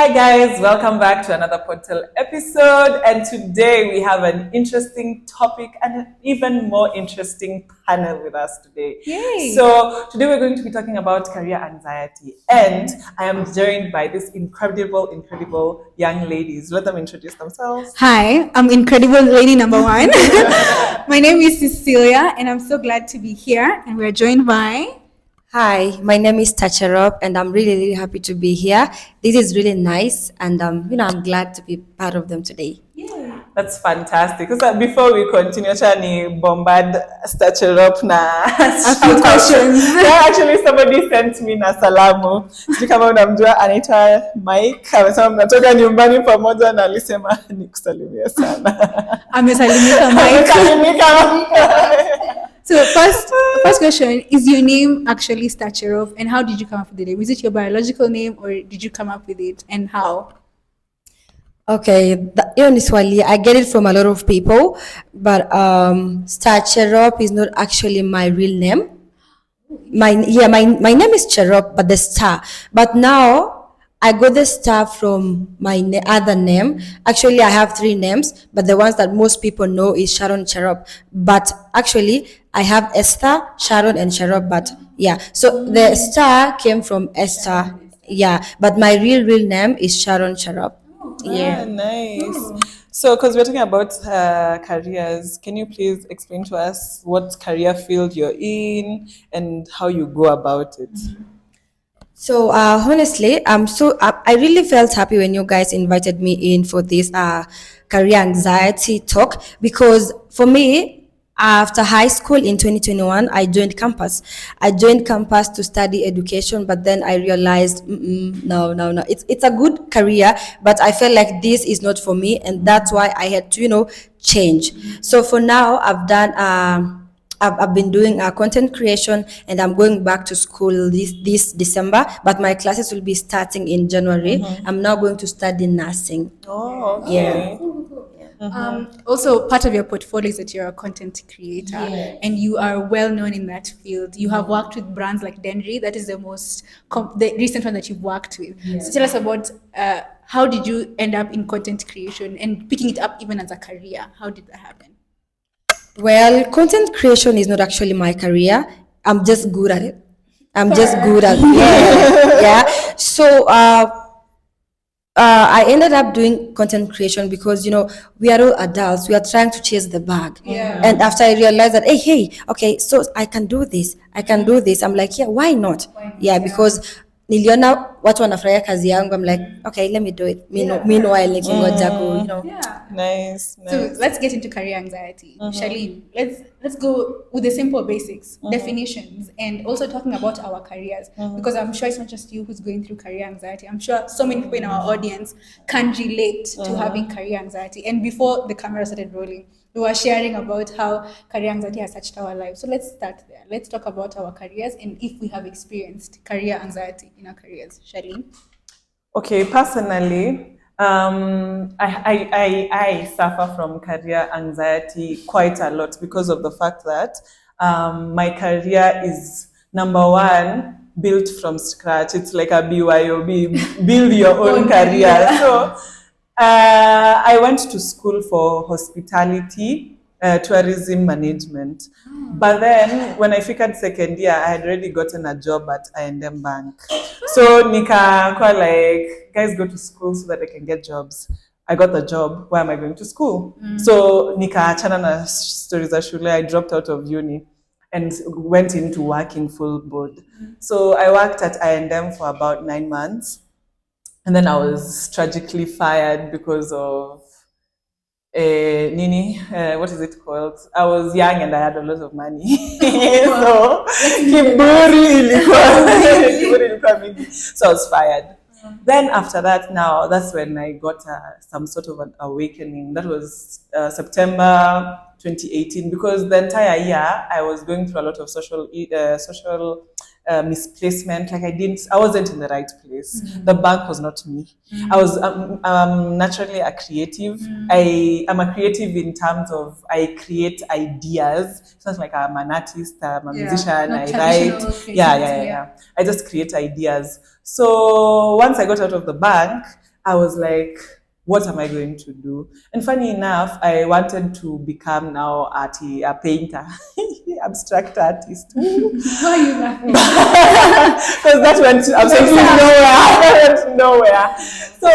Hi guys, welcome back to another Portal episode, and today we have an interesting topic and an even more interesting panel with us today. Yay. So today we're going to be talking about career anxiety, and I am joined by these incredible young ladies. Let them introduce themselves. Hi, I'm incredible lady number one. My name is Cecilia, and I'm so glad to be here. And we're joined by. Hi, my name is Tacharop, and I'm really happy to be here. This is really nice, and I'm glad to be part of them today. That's fantastic. So before we continue, Chani bombard stature up na A few questions. Yeah, actually somebody sent me na salamu. Sijui kama unamjua anaitwa Mike. Amesema mnatoka nyumbani pamoja na alisema nikusalimia sana. Amesalimika Mike. So first question, is your name actually Stachurov, and how did you come up with the name? Was it your biological name or did you come up with it, and how? Okay, usually I get it from a lot of people, but Stacharop is not actually my real name. My name is Cherop, but the star. But now I got the star from my other name. Actually, I have 3 names, but the ones that most people know is Sharon Cherop. But actually, I have Esther, Sharon, and Cherop. But yeah, so the star came from Esther. Yeah, but my real name is Sharon Cherop. Yeah, nice. So, because we're talking about careers, can you please explain to us what career field you're in and how you go about it? So honestly, I really felt happy when you guys invited me in for this career anxiety talk, because for me, after high school in 2021, I joined campus. I joined campus to study education, but then I realized, no. It's a good career, but I felt like this is not for me, and that's why I had to, change. So for now, I've been doing content creation, and I'm going back to school this December, but my classes will be starting in January. I'm now going to study nursing. Oh, okay. Also, part of your portfolio is that you're a content creator, and you are well known in that field. You have worked with brands like Denry. That is the the recent one that you've worked with. So tell us about how did you end up in content creation and picking it up even as a career? How did that happen? Well, content creation is not actually my career. I'm just good at it. Yeah. So I ended up doing content creation because we are all adults. We are trying to chase the bag. Yeah. And after I realized that, hey, okay, so I can do this. I'm like, yeah, why not? Yeah, because niliona watu wanafurahia kazi yangu. I'm like, okay, let me do it. Meanwhile, nikingoja Nice. So let's get into career anxiety. Charlene, let's go with the simple basics, definitions, and also talking about our careers, because I'm sure it's not just you who's going through career anxiety. I'm sure so many people in our audience can relate to having career anxiety. And before the camera started rolling, we were sharing about how career anxiety has touched our lives. So let's start there. Let's talk about our careers and if we have experienced career anxiety in our careers. Charlene? Okay, personally, I suffer from career anxiety quite a lot because of the fact that my career is, number one, built from scratch. It's like a BYOB, build your own career. So I went to school for hospitality, tourism management. But then when I figured second year, I had already gotten a job at I&M Bank. So nikakuwa like, guys, go to school so that I can get jobs. I got the job. Why am I going to school? So nikaachana na stories za shule. I dropped out of uni and went into working full board. So I worked at I&M for about 9 months. And then I was tragically fired because of what is it called? I was young and I had a lot of money. So kiburi ilikuwa mingi. So I was fired. Then after that, now that's when I got some sort of an awakening. That was September 2018, because the entire year I was going through a lot of social misplacement. Like I wasn't in the right place. The bank was not me. I was naturally a creative. I am a creative in terms of I create ideas. It's not like I'm an artist, I'm a musician, I write. Yeah. I just create ideas. So once I got out of the bank, I was like, what am I going to do? And funny enough, I wanted to become now a painter, abstract artist. Why are you laughing? Because that went absolutely nowhere. That went nowhere. So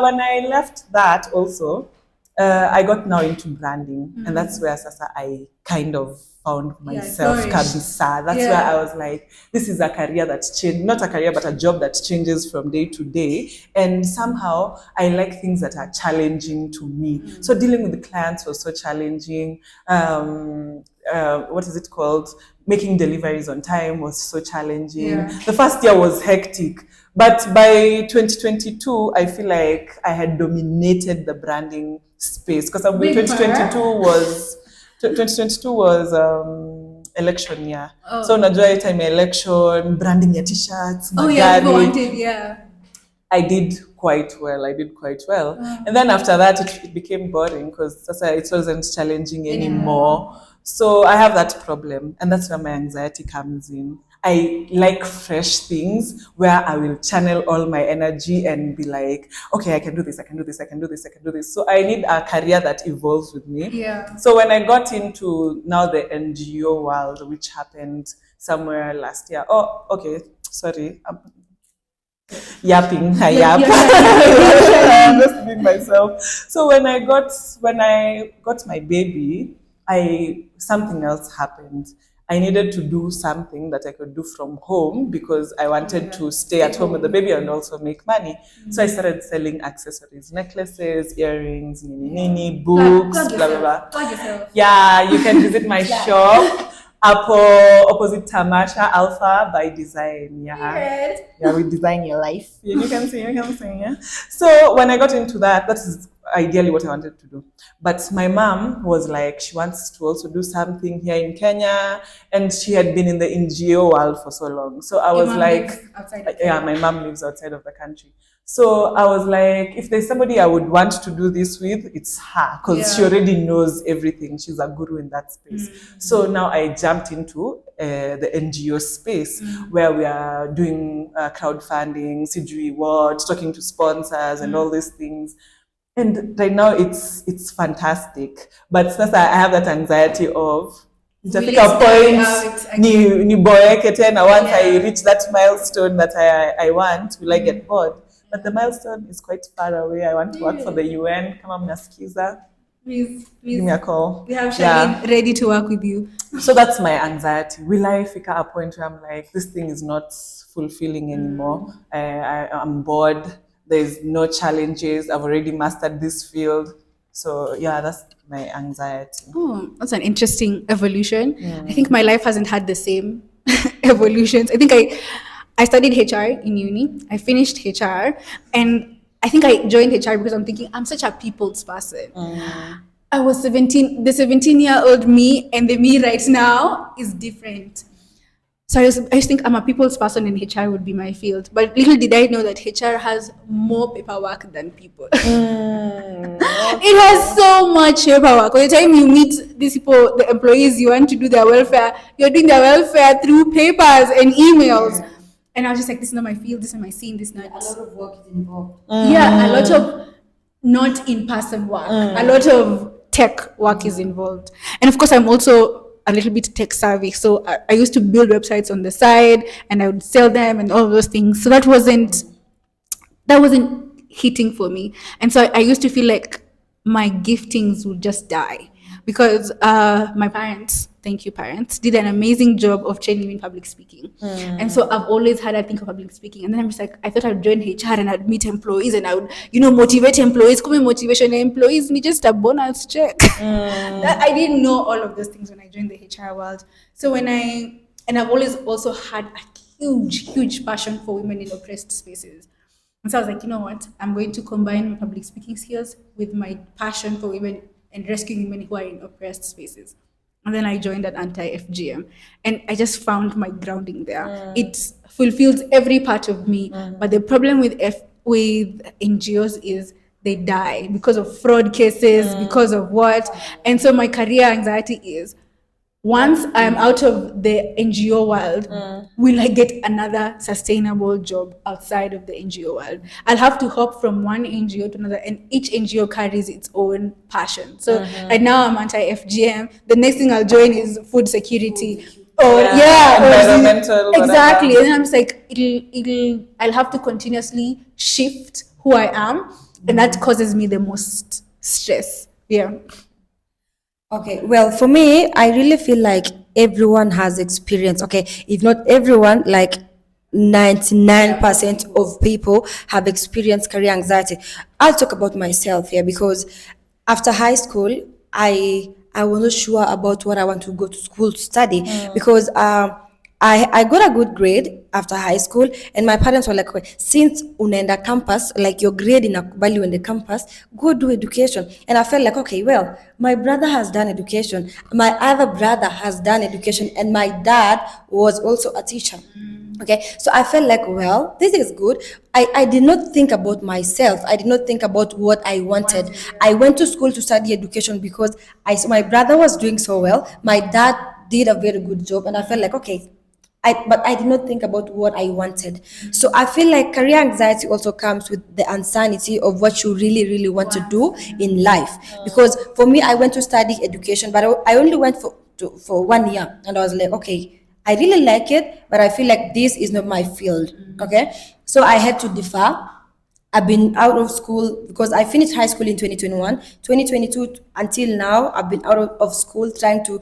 when I left that also, I got now into branding, and that's where Sasa I kind of found myself flourished. kabisa. That's where I was like, this is a career that's changed, not a career, but a job that changes from day to day. And somehow I like things that are challenging to me. So dealing with the clients was so challenging. What is it called? Making deliveries on time was so challenging. Yeah. The first year was hectic. But by 2022, I feel like I had dominated the branding space because 2022 was election year. So unajua time election, branding ya t-shirts, magari. I did quite well. And then after that, it became boring because it wasn't challenging anymore. So I have that problem, and that's where my anxiety comes in. I like fresh things where I will channel all my energy and be like, okay, I can do this. So I need a career that evolves with me. Yeah. So when I got into now the NGO world, which happened somewhere last year. Oh, okay. Sorry. Yapping. I yap. I'm just being myself. So when I got my baby, something else happened. I needed to do something that I could do from home because I wanted to stay at home with the baby and also make money. So I started selling accessories, necklaces, earrings, books, Plug blah, blah, blah. Plug yourself. Yeah, you can visit my shop. Apple opposite Tamasha Alpha by Design. Yeah, we design your life. Yeah, you can see. Yeah. So when I got into that is ideally what I wanted to do. But my mom was like, she wants to also do something here in Kenya, and she had been in the NGO world for so long. So I was like, yeah, my mom lives outside of the country. So I was like, if there's somebody I would want to do this with, it's her, because she already knows everything. She's a guru in that space. So now I jumped into the NGO space where we are doing crowdfunding, CG awards, talking to sponsors and all these things. And right now it's fantastic. But I have that anxiety of itafika point niboeke tena once I reach that milestone that I want, will I get bored? But the milestone is quite far away. I want to work for the UN. Kama mnasikiza, please give me a call. We have Charlene ready to work with you. So that's my anxiety. Will I fika a point where I'm like, this thing is not fulfilling anymore? I'm bored. There's no challenges. I've already mastered this field. So yeah, that's my anxiety. Oh, that's an interesting evolution. I think my life hasn't had the same evolutions. I think I studied HR in uni. I finished HR, and I think I joined HR because I'm thinking I'm such a people's person. I was 17. The 17-year-old me and the me right now is different. So I just think I'm a people's person, and HR would be my field. But little did I know that HR has more paperwork than people. It has so much paperwork. By the time you meet these people, the employees, you want to do their welfare, you're doing their welfare through papers and emails. Yeah. And I was just like, this is not my field, this is not my scene, this is not... A lot of work is involved. Yeah, a lot of not in-person work. A lot of tech work is involved. And of course, I'm also a little bit tech savvy. So I used to build websites on the side, and I would sell them and all of those things. So that wasn't hitting for me. And so I used to feel like my giftings would just die because my parents, thank you parents, did an amazing job of training me in public speaking. And so I've always had a think of public speaking. And then I'm just like, I thought I'd join HR and I'd meet employees and I would, motivate employees. Motivation employees need just a bonus check. I didn't know all of those things when I joined the HR world. So I've always also had a huge passion for women in oppressed spaces. And so I was like, you know what? I'm going to combine my public speaking skills with my passion for women and rescuing women who are in oppressed spaces. And then I joined an anti-FGM. And I just found my grounding there. It fulfills every part of me. But the problem with NGOs is they die because of fraud cases, because of what. And so my career anxiety is, once I'm out of the NGO world, will I get another sustainable job outside of the NGO world? I'll have to hop from one NGO to another, and each NGO carries its own passion. So right now I'm anti-FGM. The next thing I'll join is food security. Or environmental, exactly. whatever. And I'm just like, I'll have to continuously shift who I am, and that causes me the most stress. Yeah. Okay, well, for me, I really feel like everyone has experience. Okay, if not everyone, like 99% of people have experienced career anxiety. I'll talk about myself here because after high school, I was not sure about what I want to go to school to study because I got a good grade after high school, and my parents were like, "Okay, since unaenda campus, like your grade inakubali uende campus, go do education." And I felt like, okay, well, my brother has done education, my other brother has done education, and my dad was also a teacher. Okay, so I felt like, well, this is good. I did not think about myself. I did not think about what I wanted. I went to school to study education because I saw my brother was doing so well. My dad did a very good job, and I felt like, okay, but I did not think about what I wanted. So I feel like career anxiety also comes with the uncertainty of what you really, really want to do in life. Because for me, I went to study education, but I only went for 1 year, and I was like, okay, I really like it, but I feel like this is not my field. Okay, so I had to defer. I've been out of school because I finished high school in 2021. 2022 until now, I've been out of school trying to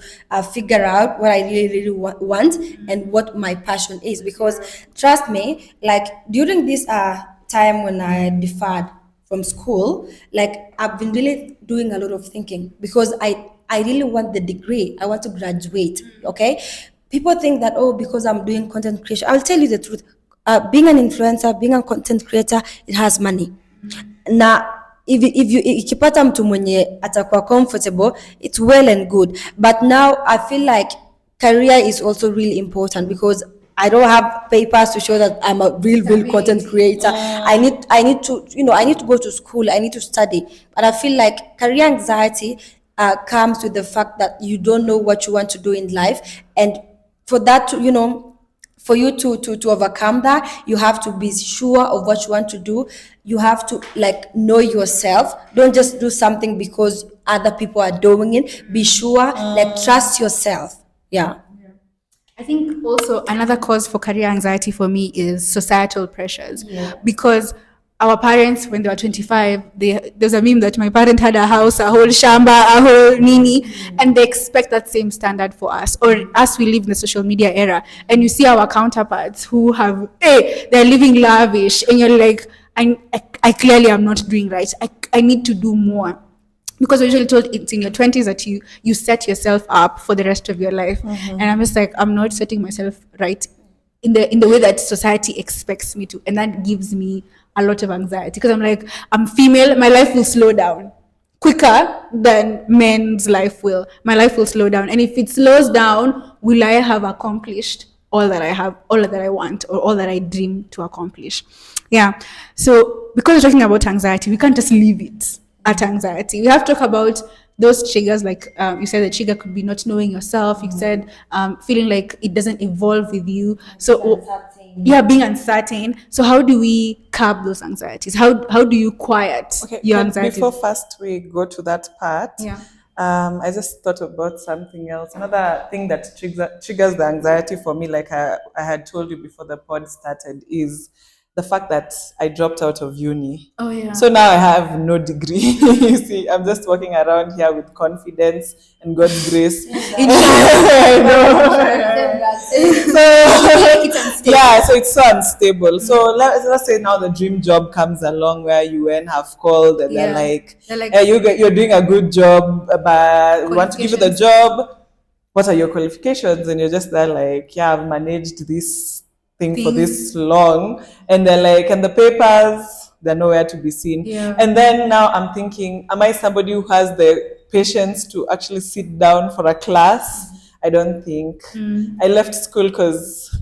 figure out what I really, really want and what my passion is. Because trust me, like during this time when I deferred from school, like I've been really doing a lot of thinking because I really want the degree. I want to graduate. Okay, people think that, oh, because I'm doing content creation. I'll tell you the truth. Being an influencer, being a content creator, it has money. Na if you ikipata mtu mwenye atakuwa comfortable, it's well and good. But now I feel like career is also really important because I don't have papers to show that I'm a real content creator. I need to, I need to go to school. I need to study. But I feel like career anxiety comes with the fact that you don't know what you want to do in life, and for that to, for you to overcome that, you have to be sure of what you want to do. You have to like know yourself. Don't just do something because other people are doing it. Be sure, like trust yourself. Yeah. I think also another cause for career anxiety for me is societal pressures. Because our parents, when they were 25, there's a meme that my parent had a house, a whole shamba, a whole nini, and they expect that same standard for us. Or us, we live in the social media era, and you see our counterparts who have, hey, they're living lavish, and you're like, I clearly am not doing right. I need to do more. Because we're usually told it's in your 20s that you set yourself up for the rest of your life. And I'm just like, I'm not setting myself right in the way that society expects me to. And that gives me a lot of anxiety because I'm like, I'm female, my life will slow down quicker than men's life will. My life will slow down. And if it slows down, will I have accomplished all that I want, or all that I dream to accomplish? Yeah. So because we're talking about anxiety, we can't just leave it at anxiety. We have to talk about those triggers, like you said, the trigger could be not knowing yourself. You said feeling like it doesn't evolve with you. So being uncertain. So how do we curb those anxieties? How do you quiet your anxiety? Before first we go to that part, I just thought about something else. Another thing that triggers the anxiety for me, like I had told you before the pod started, is the fact that I dropped out of uni. Oh yeah. So now I have no degree. You see, I'm just walking around here with confidence and God's grace. So it's so unstable. So let's say now the dream job comes along where you have called and they're like, hey, you're doing a good job, but we want to give you the job. What are your qualifications? And you're just there like, yeah, I've managed this thing for this long, and they're like, and the papers, they're nowhere to be seen. And then now I'm thinking, am I somebody who has the patience to actually sit down for a class? I don't think. I left school because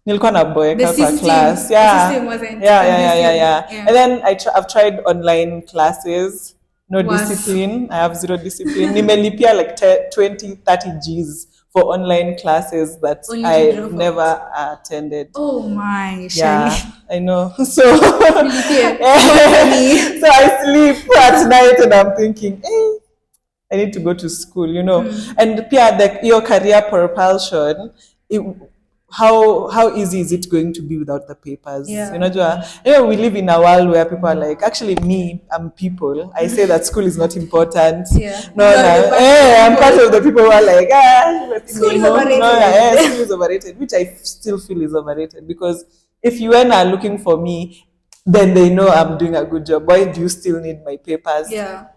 nilikuwa naboeka kwa class. The system wasn't And then I've tried online classes. No discipline. I have zero discipline. Nimelipia like 20, 30 G's for online classes that Only to I drop out. never attended. Oh my, Yeah, Shani. I know. So, Funny. so I sleep at night and I'm thinking, hey, I need to go to school, you know. And Pia, your career propulsion, it, how easy is it going to be without the papers? Yeah. You know, we live in a world where people are like, actually, me, I'm people. I say that school is not important. Yeah. No, You are the part of I'm people. part of the people who are like, School is no, overrated. school is overrated, which I still feel is overrated because if you are looking for me, then they know I'm doing a good job. Why do you still need my papers? Yeah.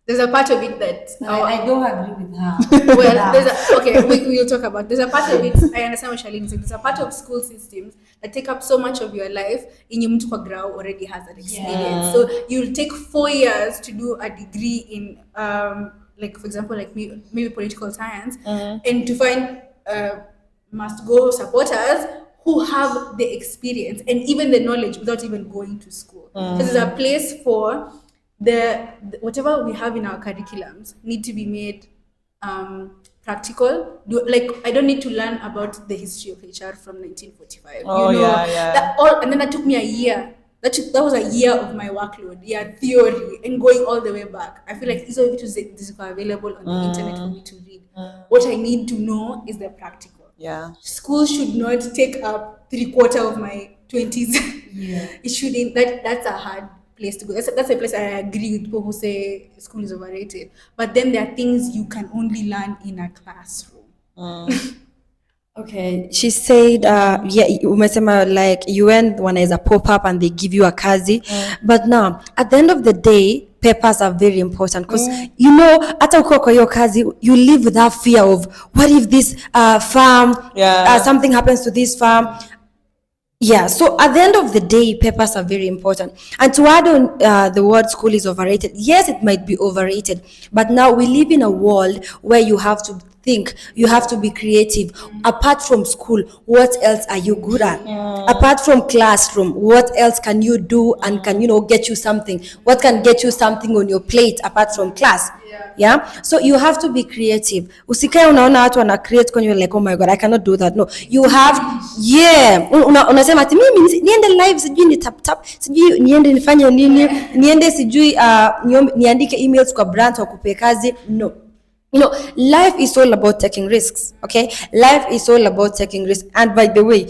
There's a part of it that I don't agree with her. well, we'll talk about. There's a part of it. I understand what Charlene said. There's a part of school systems that take up so much of your life. In your mtu kwa grau already has that experience, so you'll take 4 years to do a degree in, like for example, like maybe political science, and to find must go supporters who have the experience and even the knowledge without even going to school. So there's a place for the whatever we have in our curriculums need to be made practical. Like I don't need to learn about the history of HR from 1945. Oh, you know, yeah. and then that took me a year. That was a year of my workload, theory, and going all the way back. I feel like these are available on the internet for me to read. What I need to know is the practical. Yeah. School should not take up 3/4 of my 20s. It shouldn't. That's a hard place to go. That's a place I agree with people who say school is overrated. But then there are things you can only learn in a classroom. Okay, she said, umesema like UN wanaweza pop up and they give you a kazi, but now at the end of the day, papers are very important because you know, hata ukiwa kwa hiyo kazi, you live with that fear of what if this farm, something happens to this farm. Yeah, so at the end of the day, papers are very important. And to add on the word school is overrated, yes, it might be overrated, but now we live in a world where you have to think, you have to be creative. Apart from school, what else are you good at? Apart from classroom, what else can you do and can, get you something? What can get you something on your plate apart from class? Yeah, so you have to be creative. Usikae unaona watu wana create kwa you're like, oh my god, I cannot do that. No, you have, unasema ati mimi niende live, sijui ni tap sijui niende nifanye nini, niende sijui niandike emails kwa brands wakupe kazi. No, life is all about taking risks. Okay, life is all about taking risks. And by the way,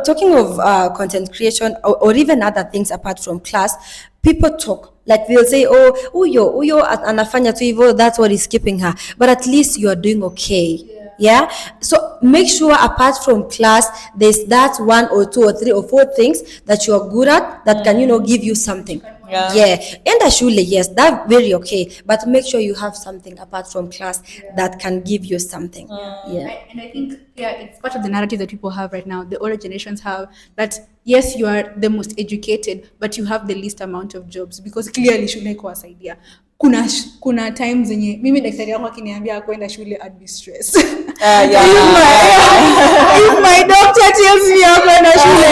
talking of content creation or even other things apart from class, people talk. Like they'll say, oh, uyo anafanya tu hivyo, that's what is keeping her. But at least you are doing okay. Yeah. So make sure apart from class, there's that 1 or 2 or 3 or 4 things that you are good at that can, give you something. Yeah. And shule, yes, that's very okay. But make sure you have something apart from class that can give you something. And I think, it's part of the narrative that people have right now. The older generations have that, yes, you are the most educated, but you have the least amount of jobs because clearly shule kuwasaidia. Kuna times zenye mimi daktari yangu akiniambia kwenda shule I'd be stressed. If my doctor tells me I'm kwenda shule,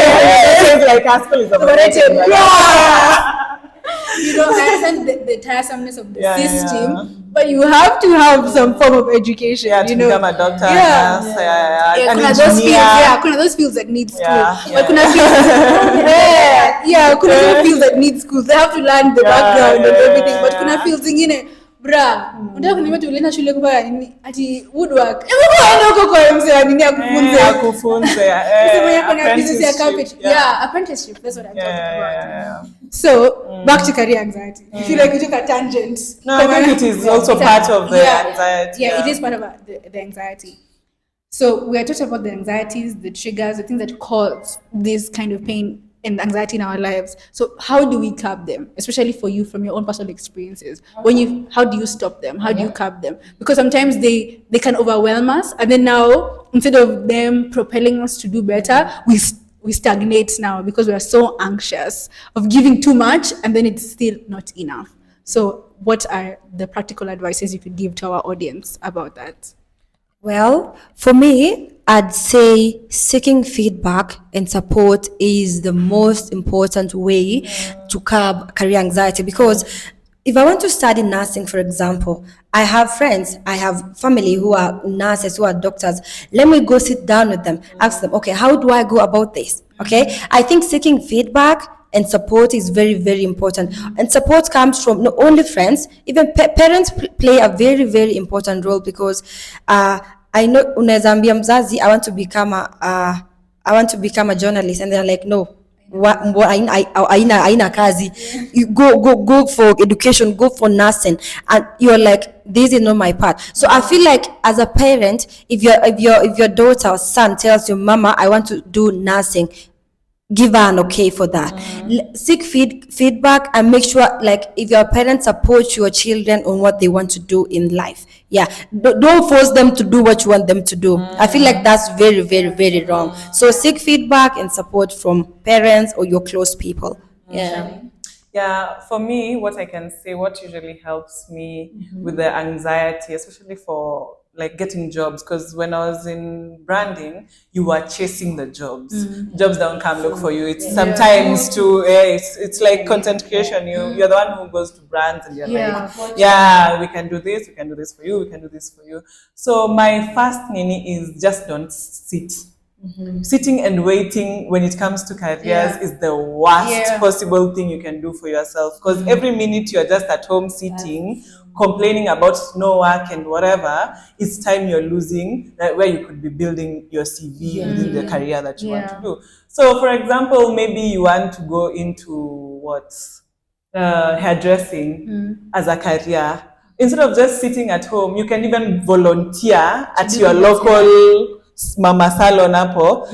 it's like school is overrated. I understand the tiresomeness of the system, but you have to have some form of education. To become a doctor. Kuna those fields that need school. But kuna fields that need school. They have to learn the background and everything. But kuna fields zingine, unataka kuniambia tulienda shule kwa nini? Ati woodwork. Unaenda huko kwa mzee nini akufunze. Apprenticeship. That's what I'm talking about. So, back to career anxiety. I feel like we took a tangent. No, I think it is also part of the anxiety. Yeah, it is part of the anxiety. So, we are talking about the anxieties, the triggers, the things that cause this kind of pain and anxiety in our lives. So, how do we curb them? Especially for you, from your own personal experiences. How do you stop them? How do you curb them? Because sometimes they can overwhelm us, and then now, instead of them propelling us to do better, we stagnate now because we are so anxious of giving too much and then it's still not enough. So what are the practical advices you could give to our audience about that? Well, for me, I'd say seeking feedback and support is the most important way to curb career anxiety because if I want to study nursing, for example, I have friends, I have family who are nurses, who are doctors. Let me go sit down with them, ask them, okay, how do I go about this? Okay, I think seeking feedback and support is very, very important. And support comes from not only friends, even parents play a very, very important role, because I know unaweza ambia mzazi, I want to become a journalist, and they're like, no, aina kazi. You go for education, go for nursing, and you're like, this is not my path. So I feel like as a parent, if your daughter or son tells your mama, I want to do nursing, give her an okay for that. Seek feedback and make sure, like, if your parents support your children on what they want to do in life, don't force them to do what you want them to do. I feel like that's very, very, very wrong. So seek feedback and support from parents or your close people. Yeah, for me, what I can say, what usually helps me with the anxiety, especially for like getting jobs, because when I was in branding, you were chasing the jobs. Jobs don't come look for you. It's sometimes it's like content creation. You're the one who goes to brands and you're like, we can do this for you, we can do this for you. So my first nini is just don't sit. Sitting and waiting when it comes to careers is the worst possible thing you can do for yourself, because every minute you're just at home sitting complaining about no work and whatever, it's time you're losing where you could be building your CV within the career that you want to do. So for example, maybe you want to go into hairdressing as a career. Instead of just sitting at home, you can even volunteer at your local mama salon hapo.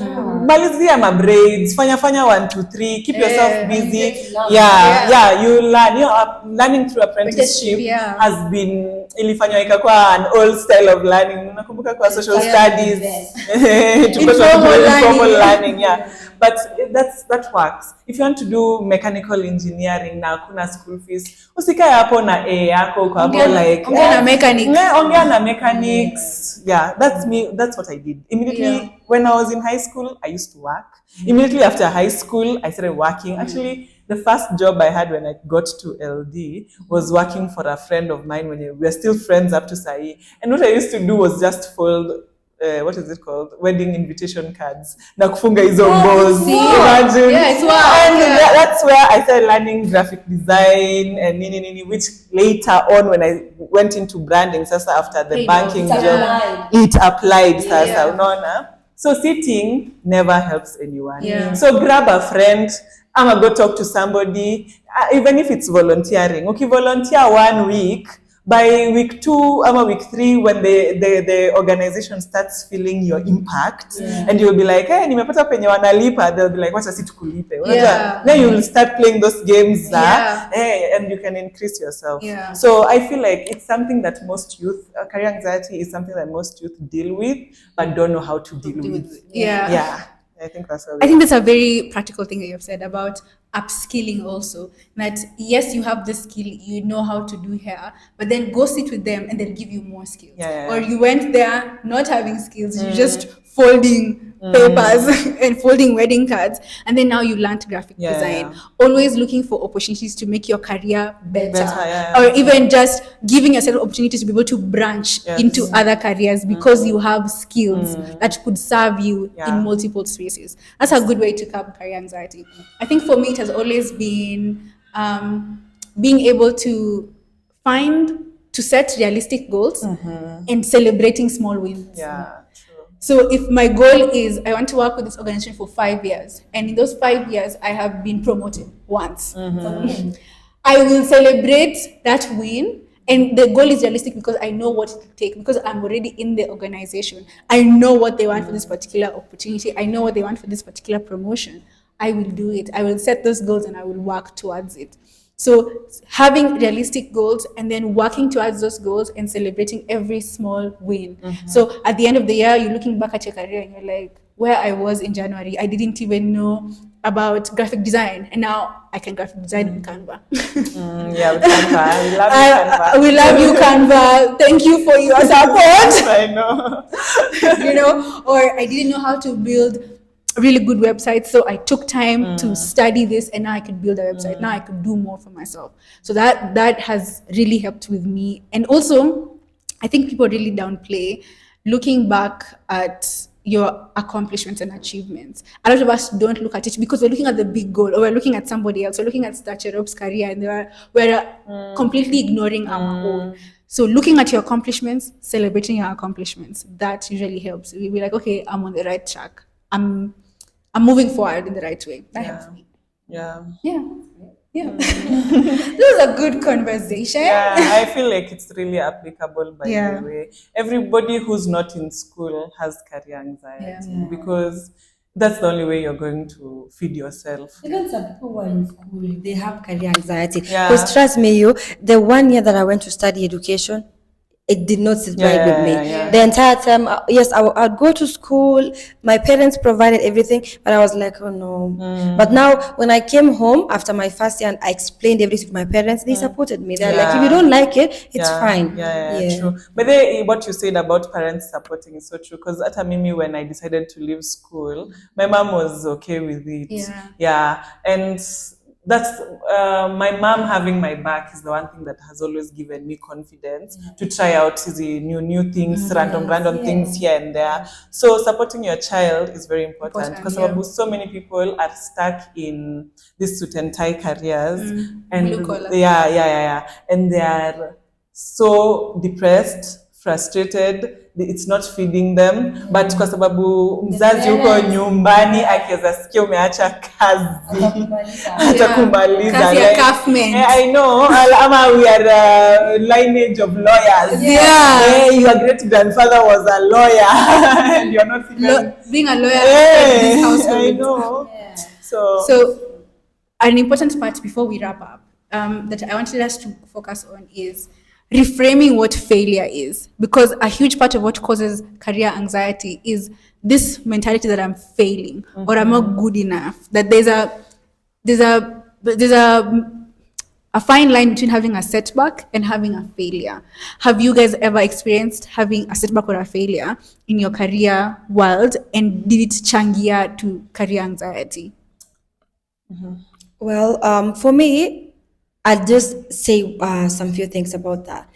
Malizia ma braids, fanya 1 2 3, keep yourself busy. You learn. Learning through apprenticeship has been ilifanywa ikakuwa an old style of learning. Nakumbuka kwa social studies. Informal learning, but that works. If you want to do mechanical engineering na kuna school fees, usikae hapo na yako kwa hapo like ongea na mechanics. That's me. That's what I did. Immediately when I was in high school, I used to work. Immediately after high school, I started working. Actually, the first job I had when I got to LD was working for a friend of mine when we were still friends up to Sai. And what I used to do was just fold what is it called? Wedding invitation cards. Na kufunga hizo balls. Imagine. That's where I started learning graphic design and nini, which later on when I went into branding, sasa after the banking job, it applied sasa, unaona? So sitting never helps anyone. So grab a friend, I'ma go talk to somebody, even if it's volunteering. Okay, volunteer 1 week. By week 2 or week 3, when the organization starts feeling your impact, and you'll be like, hey, nimepata penye wanalipa, they'll be like, wacha si tukulipe. Then you'll start playing those games, and you can increase yourself. So I feel like it's something that most youth, career anxiety is something that most youth deal with, but don't know how to deal with. I think that's a very practical thing that you've said about upskilling also. That yes, you have the skill, you know how to do hair, but then go sit with them and they'll give you more skills. Or you went there not having skills, you're just folding papers and folding wedding cards, and then now you learned graphic design. Always looking for opportunities to make your career better. Or even just giving yourself opportunities to be able to branch into other careers because you have skills that could serve you in multiple spaces. That's a good way to curb career anxiety. I think for me it has always been being able to set realistic goals and celebrating small wins. So if my goal is I want to work with this organization for 5 years, and in those 5 years I have been promoted once, I will celebrate that win. And the goal is realistic because I know what it will take, because I'm already in the organization. I know what they want for this particular opportunity. I know what they want for this particular promotion. I will do it. I will set those goals and I will work towards it. So having realistic goals and then working towards those goals and celebrating every small win. So at the end of the year, you're looking back at your career and you're like, where I was in January, I didn't even know about graphic design, and now I can graphic design in Canva. With Canva. We love you, Canva. We love you, Canva. Thank you for your support. I know. Or I didn't know how to build really good websites. So I took time to study this, and now I could build a website. Now I could do more for myself. So that has really helped with me. And also, I think people really downplay looking back at your accomplishments and achievements. A lot of us don't look at it because we're looking at the big goal, or we're looking at somebody else. We're looking at Stacherop's career, and we're completely ignoring our own. So looking at your accomplishments, celebrating your accomplishments, that usually helps. We'll be like, okay, I'm on the right track. I'm moving forward in the right way. That helps me. Yeah. This is a good conversation. Yeah, I feel like it's really applicable by Yeah. the way. Everybody who's not in school has career anxiety because that's the only way you're going to feed yourself. Even some people who are in school, they have career anxiety. Yeah. Because trust me, the 1 year that I went to study education, it did not sit right with me. Yeah. The entire time, yes, I'd go to school. My parents provided everything, but I was like, oh no. But now, when I came home after my first year and I explained everything to my parents, they supported me. They're like, if you don't like it, it's fine. Yeah, true. But then what you said about parents supporting is so true. Because at Mimi, when I decided to leave school, my mom was okay with it. Yeah, and that's my mom having my back is the one thing that has always given me confidence to try out the new things, random things here and there. So supporting your child is very important because so many people are stuck in these suit and tie careers and Blue collar. and they are so depressed, frustrated, it's not feeding them, but kwa sababu mzazi huko nyumbani akiweza sikia umeacha kazi atakumaliza. Kazi ya Kaufman. I know, ama we are a lineage of lawyers. Your great grandfather was a lawyer and you're not even being a lawyer in this household. I know. So an important part before we wrap up that I wanted us to focus on is reframing what failure is, because a huge part of what causes career anxiety is this mentality that I'm failing or I'm not good enough. That there's a fine line between having a setback and having a failure. Have you guys ever experienced having a setback or a failure in your career world, and did it changia to career anxiety? Well, for me, I'll just say some few things about that.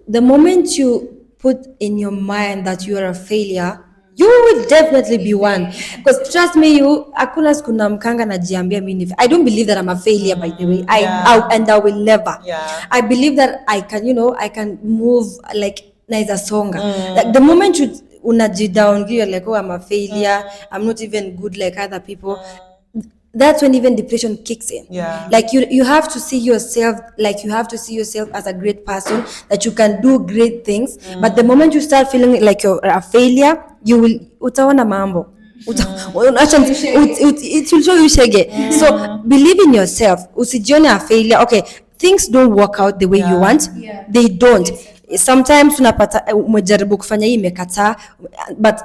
The moment you put in your mind that you are a failure, you will definitely be one. Because trust me, hakuna siku namkanga najiambia mimi. I don't believe that I'm a failure, by the way. I will never. I believe that I can move like naeza songa. Like the moment you unajidown, you're like, oh, I'm a failure. I'm not even good like other people. That's when even depression kicks in. Like you have to see yourself, as a great person, that you can do great things. But the moment you start feeling like you're a failure, you will utaona mambo. It will show you shege. So believe in yourself. Usijione a failure. Okay, things don't work out the way you want. They don't. Sometimes unapata umejaribu kufanya hii imekataa, but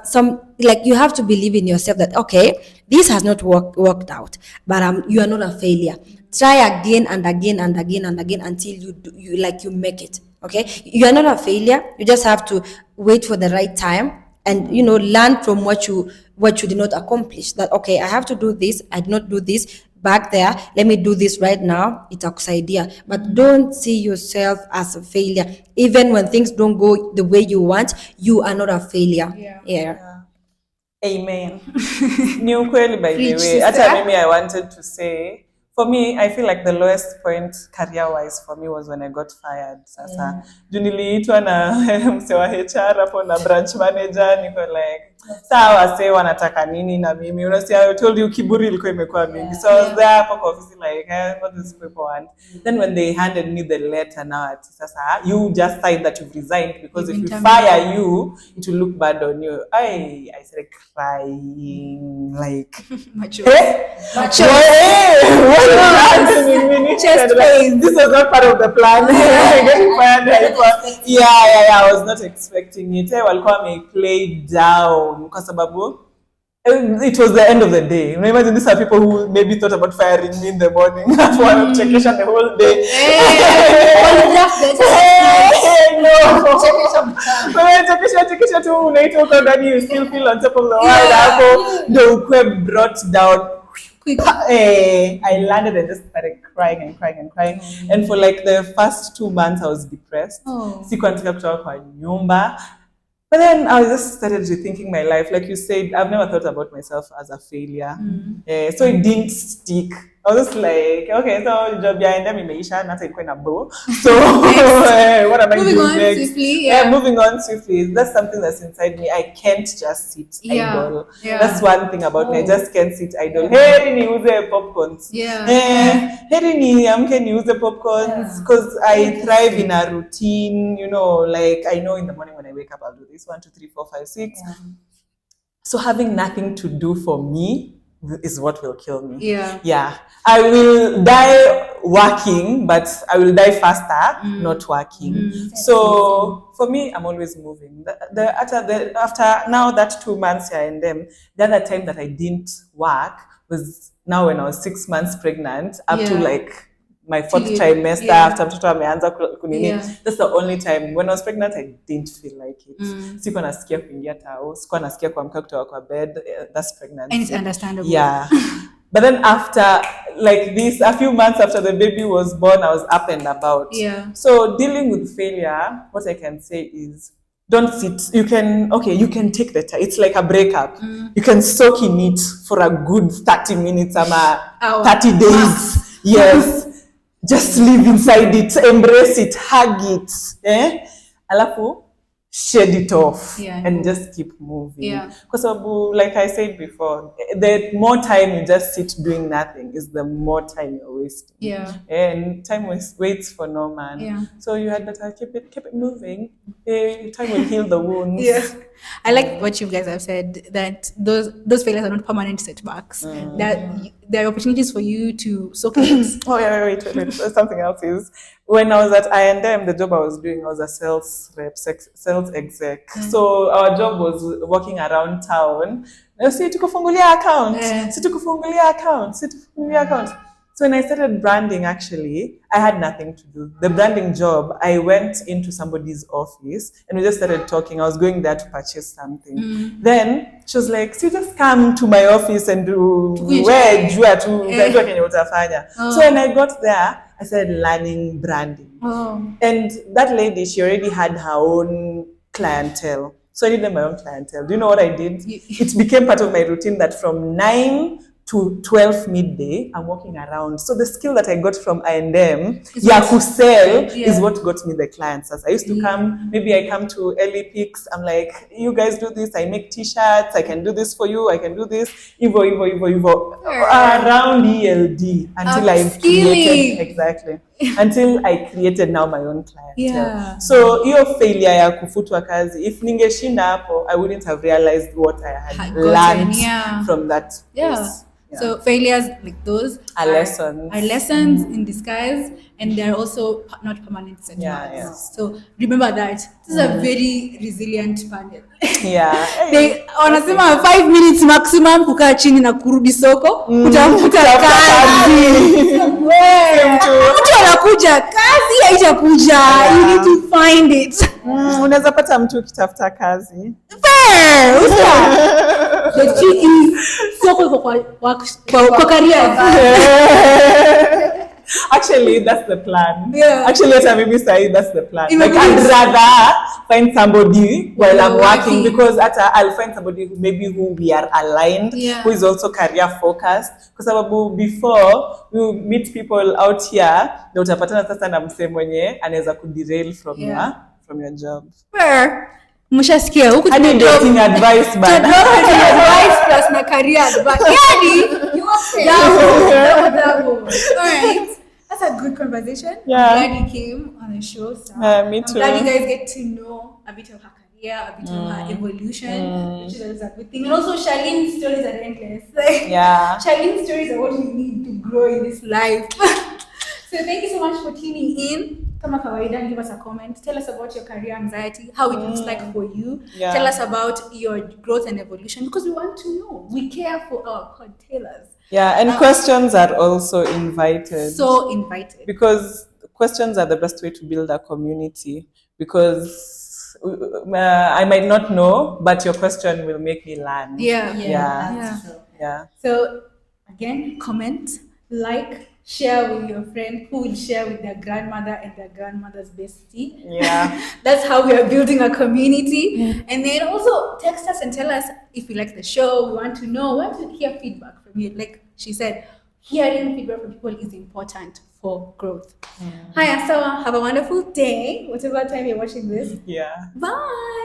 you have to believe in yourself that okay, this has not worked out, but you are not a failure. Try again and again and again and again until you make it. Okay, you are not a failure. You just have to wait for the right time and learn from what you did not accomplish. That okay, I have to do this. I did not do this back there, let me do this right now. Itakusaidia. But don't see yourself as a failure. Even when things don't go the way you want, you are not a failure. Amen. Ni ukweli, by the way. Hata mimi, I wanted to say, for me, I feel like the lowest point career-wise for me was when I got fired. Sasa, juu niliitwa na mse wa HR hapo na branch manager, niko like, sawa say wanataka nini na mimi. You know, see, I told you kiburi ilikuwa imekuwa mingi. So I was there hapo kwa office like, what does people want? Then when they handed me the letter now, sasa, you just signed that you've resigned because if we fire you, it will look bad on you. I started crying like, this was not part of the plan. I was not expecting it. Walikuwa me play down kwa sababu it was the end of the day. You know, imagine these are people who maybe thought about firing me in the morning for a checkation the whole day. Checkation tu it will come down, you still feel on top of the world. Yeah. The web brought down. Quick. I landed and just started crying and crying and crying. And for like the first 2 months, I was depressed. Sikuwa nataka kutoka kwa nyumba. But then I just started rethinking my life. Like you said, I've never thought about myself as a failure. So it didn't stick. I was just like, okay, so job behind them imeisha, nata ilikuwa na bo. So what am I Moving doing on next? swiftly, yeah. Moving on swiftly. That's something that's inside me. I can't just sit idle. Yeah. That's one thing about me. I just can't sit idle. Hey, niuze popcorns. Hey, niamke niuze popcorns. Because I thrive in a routine, you know, like I know in the morning when I wake up, I'll do this 1, 2, 3, 4, 5, 6. So having nothing to do for me is what will kill me. Yeah. I will die working, but I will die faster not working. So for me, I'm always moving. After now that 2 months here and them, the other time that I didn't work was now when I was 6 months pregnant, up to like my 4th trimester, after mtoto ameanza kunini. That's the only time. When I was pregnant, I didn't feel like it. Sikuwa nasikia kuingia tao, sikuwa nasikia kuamka kutoka kwa bed. That's pregnancy. And it's understandable. Yeah. But then after like this, a few months after the baby was born, I was up and about. So dealing with failure, what I can say is, don't sit. You can take the time. It's like a breakup. You can soak in it for a good 30 minutes, 30 days. Yes. Just live inside it, embrace it, hug it. Alafu, shed it off and just keep moving. Because like I said before, the more time you just sit doing nothing is the more time you're wasting. And time waits for no man. So you had better keep it moving. Time will heal the wounds. I like what you guys have said, that those failures are not permanent setbacks. That there are opportunities for you to soak it. Wait. Something else is, when I was at I&M, the job I was doing, I was a sales rep, sales exec. So our job was walking around town. Si tukufungulia account. So when I started branding, actually, I had nothing to do. The branding job, I went into somebody's office and we just started talking. I was going there to purchase something. Then she was like, so just come to my office and do So when I got there, I started learning branding. And that lady, she already had her own clientele. So I needed my own clientele. Do you know what I did? It became part of my routine that from 9 to 12 midday, I'm walking around. So the skill that I got from I&M, kusell, is what got me the clients. As I used to come, maybe I come to LA Picks, I'm like, you guys do this, I make t-shirts, I can do this for you, I can do this, Evo, around ELD, until I created, until I created now my own clientele. So hiyo failure ya kufutwa kazi, if ningeshinda hapo, I wouldn't have realized what I had learned from that place. So failures like those are lessons in disguise, and they're also not permanent setbacks. So remember that this is a very resilient panel. They wanasema 5 minutes maximum kukaa chini na kurudi soko kutafuta kazi. Mtu anakuja, kazi haitakuja. You need to find it. Unaweza pata mtu ukitafuta kazi. Fair. The trick is soko kwa career. Actually, that's the plan. Actually, maybe say that's the plan. Like, I'd rather find somebody while I'm working, because I'll find somebody who we are aligned, who is also career focused. Because before we meet people out here, na utapatana sasa na msee mwenye anaweza kuderail from your job. Mshasikia huku dating advice bana. Dating advice plus na career advice. You okay? Double. All right. That's a good conversation. I'm glad you came on the show. So me too. I'm glad you guys get to know a bit of her career, a bit of her evolution, which is a good thing. And also Charlene's stories are endless. Charlene's stories are what you need to grow in this life. So thank you so much for tuning in. Kama kawaida, give us a comment. Tell us about your career anxiety, how it looks like for you. Tell us about your growth and evolution, because we want to know. We care for our tailors. And questions are also invited. So invited. Because questions are the best way to build a community. Because I might not know, but your question will make me learn. Yeah. Yeah. Yeah. Yeah. So again, comment, like, share with your friend who will share with their grandmother and their grandmother's bestie. Yeah. That's how we are building a community. And then also text us and tell us if you like the show. We want to know. We want to hear feedback from you. Like she said, hearing feedback from people is important for growth. Hi, so have a wonderful day, whatever time you're watching this. Yeah. Bye.